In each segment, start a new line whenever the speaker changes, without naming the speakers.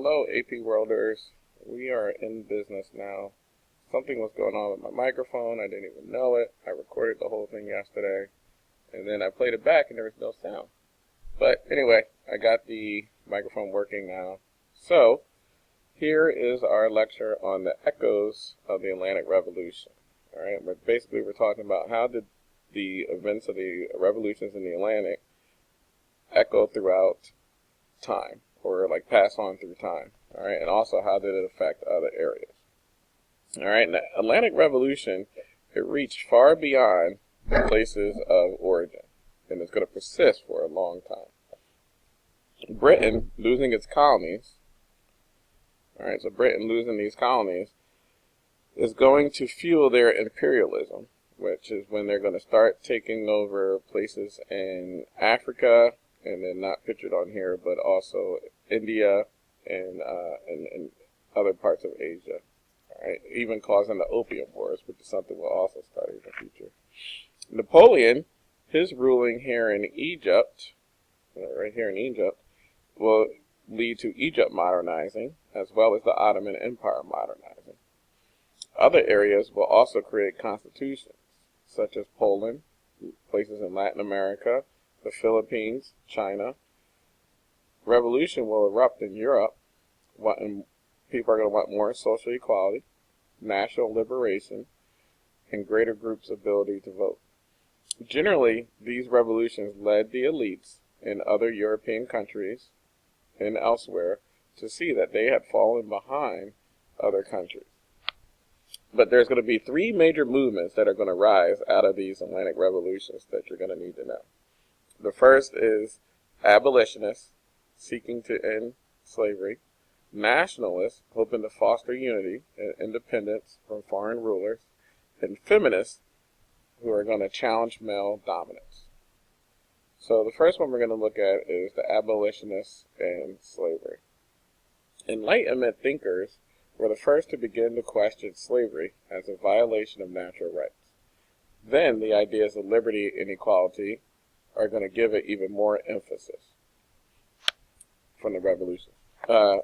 Hello, AP Worlders. We are in business now. Something was going on with my microphone. I didn't even know it. I recorded the whole thing yesterday, and then I played it back, and there was no sound. But anyway, I got the microphone working now. So, here is our lecture on the echoes of the Atlantic Revolution. All right, but basically we're talking about how did the events of the revolutions in the Atlantic echo throughout time, or like pass on through time. All right, and also how did it affect other areas. All right, and the Atlantic Revolution, it reached far beyond the places of origin, and it's going to persist for a long time. Britain losing its colonies, all right, so Britain losing these colonies is going to fuel their imperialism, which is when they're going to start taking over places in Africa, and then not pictured on here, but also India and other parts of Asia. All right, even causing the Opium Wars, which is something we'll also study in the future. Napoleon, his ruling here in Egypt, right here in Egypt, will lead to Egypt modernizing, as well as the Ottoman Empire modernizing. Other areas will also create constitutions, such as Poland, places in Latin America, the Philippines, China. Revolution will erupt in Europe, and people are going to want more social equality, national liberation, and greater groups' ability to vote. Generally, these revolutions led the elites in other European countries and elsewhere to see that they had fallen behind other countries. But there's going to be three major movements that are going to rise out of these Atlantic revolutions that you're going to need to know. The first is abolitionists seeking to end slavery, nationalists hoping to foster unity and independence from foreign rulers, and feminists who are going to challenge male dominance. So the first one we're going to look at is the abolitionists and slavery. Enlightenment thinkers were the first to begin to question slavery as a violation of natural rights. Then the ideas of liberty and equality are going to give it even more emphasis from the revolution.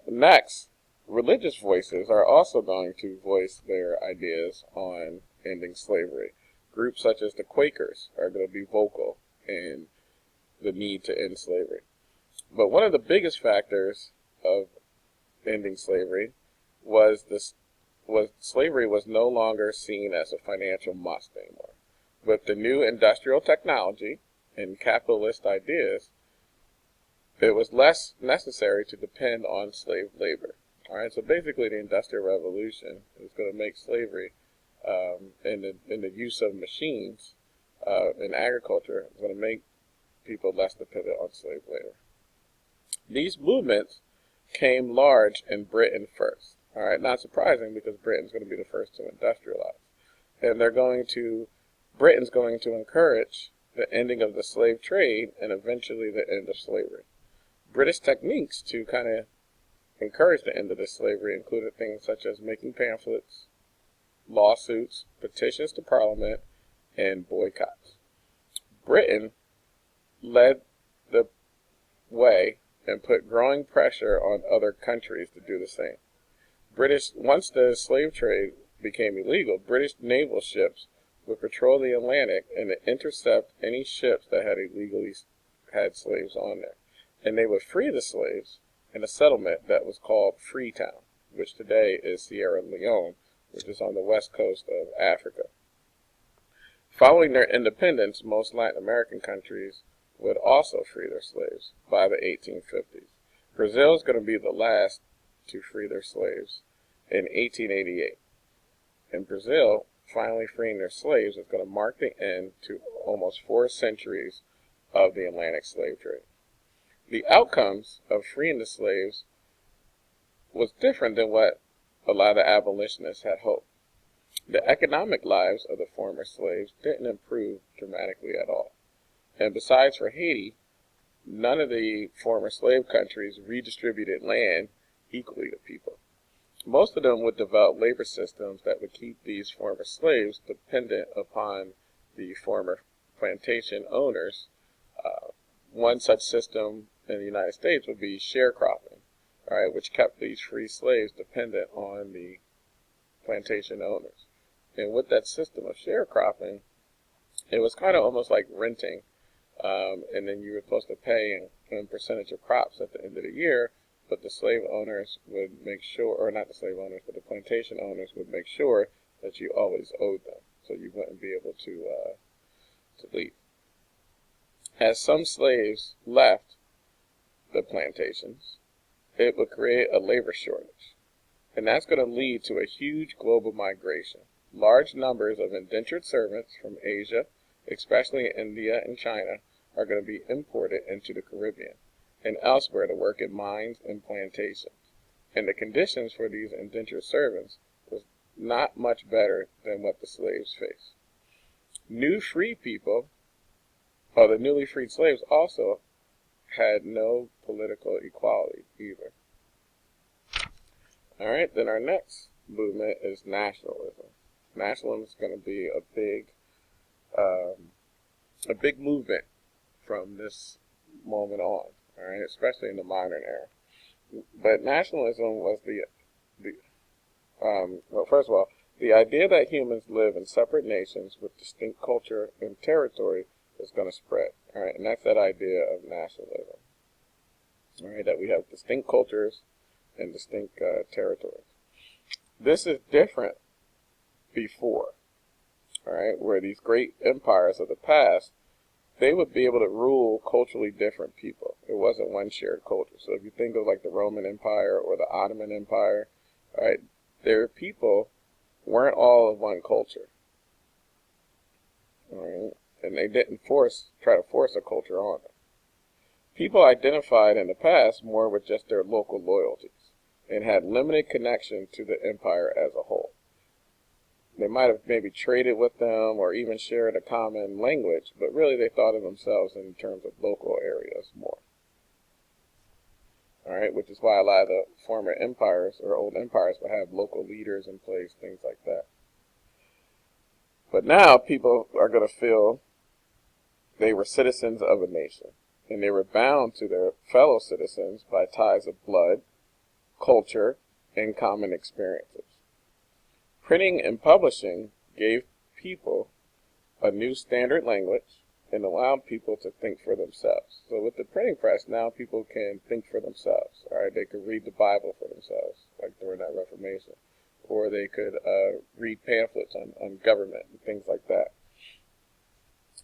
Next, religious voices are also going to voice their ideas on ending slavery. Groups such as the Quakers are going to be vocal in the need to end slavery. But one of the biggest factors of ending slavery was slavery was no longer seen as a financial must anymore. With the new industrial technology and capitalist ideas, it was less necessary to depend on slave labor. All right, so basically the Industrial Revolution is going to make slavery in the use of machines in agriculture is going to make people less dependent on slave labor. These movements came large in Britain first. All right, not surprising because Britain's going to be the first to industrialize. And Britain's going to encourage the ending of the slave trade and eventually the end of slavery. British techniques to kind of encourage the end of this slavery included things such as making pamphlets, lawsuits, petitions to Parliament, and boycotts. Britain led the way and put growing pressure on other countries to do the same. Once the slave trade became illegal, British naval ships would patrol the Atlantic and intercept any ships that had illegally had slaves on there. And they would free the slaves in a settlement that was called Freetown, which today is Sierra Leone, which is on the west coast of Africa. Following their independence, most Latin American countries would also free their slaves by the 1850s. Brazil is going to be the last to free their slaves in 1888. In Brazil, finally freeing their slaves is going to mark the end to almost 4 centuries of the Atlantic slave trade. The outcomes of freeing the slaves was different than what a lot of the abolitionists had hoped. The economic lives of the former slaves didn't improve dramatically at all. And besides for Haiti, none of the former slave countries redistributed land equally to people. Most of them would develop labor systems that would keep these former slaves dependent upon the former plantation owners. One such system in the United States would be sharecropping. all right, which kept these free slaves dependent on the plantation owners. And with that system of sharecropping, it was kind of almost like renting, and then you were supposed to pay in percentage of crops at the end of the year, but the slave owners would make sure, or not the slave owners, but the plantation owners would make sure that you always owed them, so you wouldn't be able to leave. As some slaves left the plantations, it would create a labor shortage, and that's going to lead to a huge global migration. Large numbers of indentured servants from Asia, especially India and China, are going to be imported into the Caribbean and elsewhere to work in mines and plantations. And the conditions for these indentured servants was not much better than what the slaves faced. New free people, or the newly freed slaves, also had no political equality either. All right, then our next movement is nationalism. Nationalism is going to be a big movement from this moment on. All right, especially in the modern era. But nationalism was well, first of all, the idea that humans live in separate nations with distinct culture and territory is going to spread. All right, and that's that idea of nationalism. All right, that we have distinct cultures and distinct territories. This is different before, all right, where these great empires of the past, they would be able to rule culturally different people. It wasn't one shared culture. So if you think of like the Roman Empire or the Ottoman Empire, all right, their people weren't all of one culture, all right, and they didn't try to force a culture on them. People identified in the past more with just their local loyalties and had limited connection to the empire as a whole. They might have maybe traded with them or even shared a common language, but really they thought of themselves in terms of local areas more. All right, which is why a lot of the former empires or old empires would have local leaders in place, things like that. But now people are going to feel they were citizens of a nation, and they were bound to their fellow citizens by ties of blood, culture, and common experiences. Printing and publishing gave people a new standard language and allowed people to think for themselves. So with the printing press, now people can think for themselves. All right, they could read the Bible for themselves, like during that Reformation, or they could read pamphlets on government and things like that.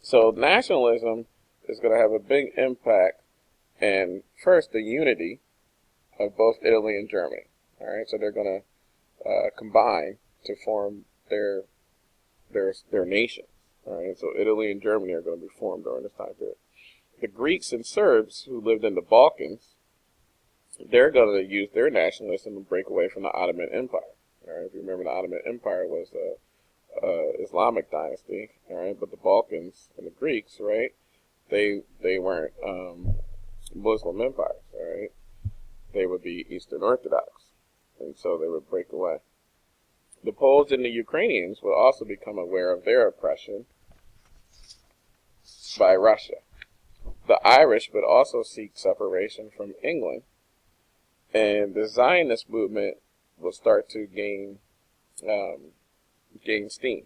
So nationalism is going to have a big impact in, first, the unity of both Italy and Germany. All right, so they're going to combine to form their nation. All right, so Italy and Germany are going to be formed during this time period. The Greeks and Serbs who lived in the Balkans, they're going to use their nationalism to break away from the Ottoman Empire. All right, if you remember, the Ottoman Empire was a Islamic dynasty. All right, but the Balkans and the Greeks, right, they weren't Muslim empires. All right, they would be Eastern Orthodox, and so they would break away. The Poles and the Ukrainians will also become aware of their oppression by Russia. The Irish would also seek separation from England, and the Zionist movement will start to gain steam.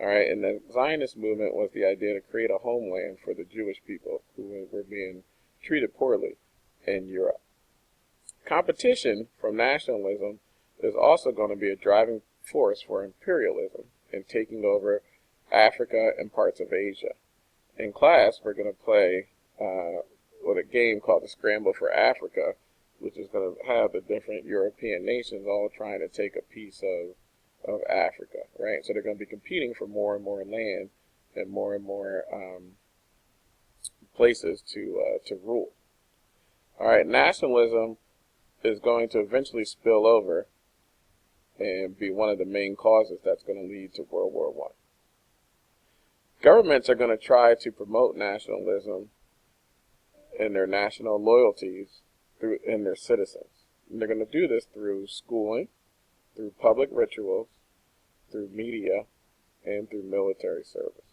All right, and the Zionist movement was the idea to create a homeland for the Jewish people who were being treated poorly in Europe. Competition from nationalism is also going to be a driving force for imperialism and taking over Africa and parts of Asia. In class, we're going to play with a game called the Scramble for Africa, which is going to have the different European nations all trying to take a piece of Africa, right? So they're going to be competing for more and more land and more places to rule. All right, nationalism is going to eventually spill over and be one of the main causes that's going to lead to World War I. Governments are going to try to promote nationalism and their national loyalties in their citizens. And they're going to do this through schooling, through public rituals, through media, and through military service.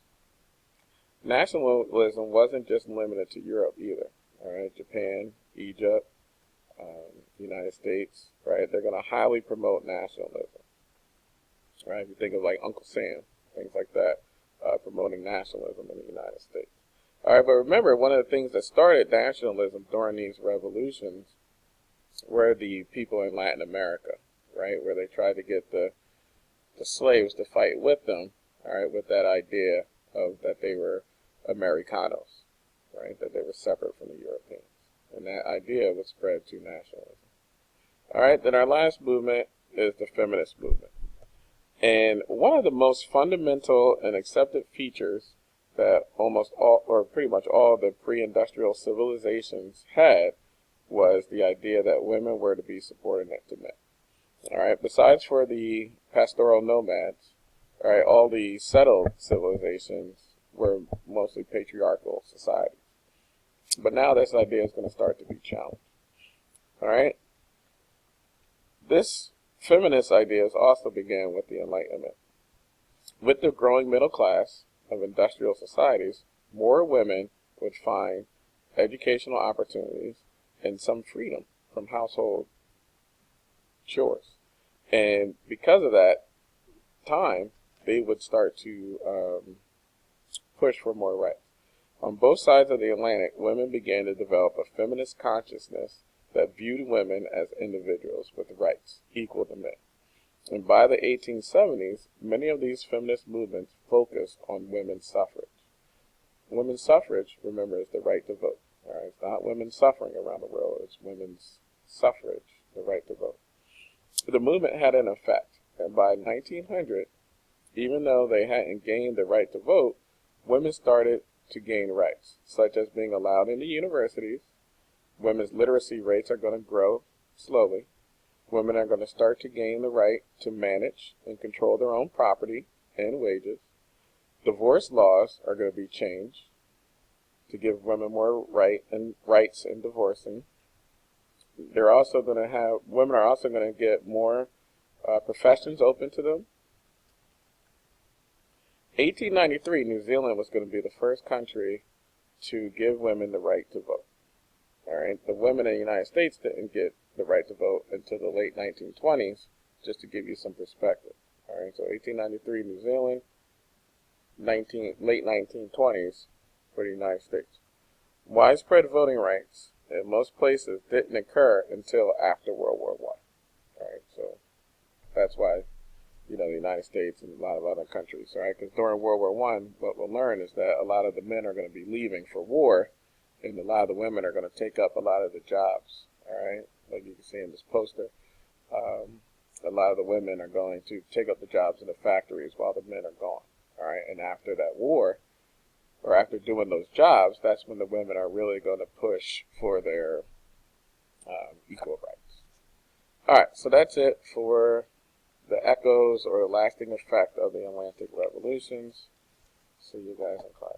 Nationalism wasn't just limited to Europe either. All right, Japan, Egypt, United States, right? They're going to highly promote nationalism, right? If you think of like Uncle Sam, things like that, promoting nationalism in the United States. All right, but remember, one of the things that started nationalism during these revolutions were the people in Latin America, right? Where they tried to get the slaves to fight with them, all right, with that idea of that they were Americanos, right? That they were separate from the Europeans. And that idea was spread to nationalism. All right, then our last movement is the feminist movement. And one of the most fundamental and accepted features that almost all, or pretty much all, the pre-industrial civilizations had was the idea that women were to be subordinate to men. All right, besides for the pastoral nomads, all right, all the settled civilizations were mostly patriarchal societies. But now this idea is going to start to be challenged. All right, this feminist ideas also began with the Enlightenment. With the growing middle class of industrial societies, more women would find educational opportunities and some freedom from household chores. And because of that time, they would start to push for more rights. On both sides of the Atlantic, women began to develop a feminist consciousness that viewed women as individuals with rights equal to men. And by the 1870s, many of these feminist movements focused on women's suffrage. Women's suffrage, remember, is the right to vote. All right? It's not women suffering around the world. It's women's suffrage, the right to vote. The movement had an effect, and by 1900, even though they hadn't gained the right to vote, women started to gain rights, such as being allowed into universities. Women's literacy rates are going to grow slowly. Women are going to start to gain the right to manage and control their own property and wages. Divorce laws are going to be changed to give women more rights in divorcing. They're also going to have, women are also going to get more professions open to them. 1893, New Zealand was going to be the first country to give women the right to vote. All right, the women in the United States didn't get the right to vote until the late 1920s, just to give you some perspective. All right, so 1893, New Zealand, late 1920s for the United States. Widespread voting rights in most places didn't occur until after World War I. All right, so that's why, the United States and a lot of other countries, all right, because during World War I, what we'll learn is that a lot of the men are going to be leaving for war, and a lot of the women are going to take up a lot of the jobs, all right, like you can see in this poster. A lot of the women are going to take up the jobs in the factories while the men are gone, all right, and after that war, or after doing those jobs, that's when the women are really going to push for their equal rights. All right, so that's it for the echoes or lasting effect of the Atlantic revolutions. See you guys in class.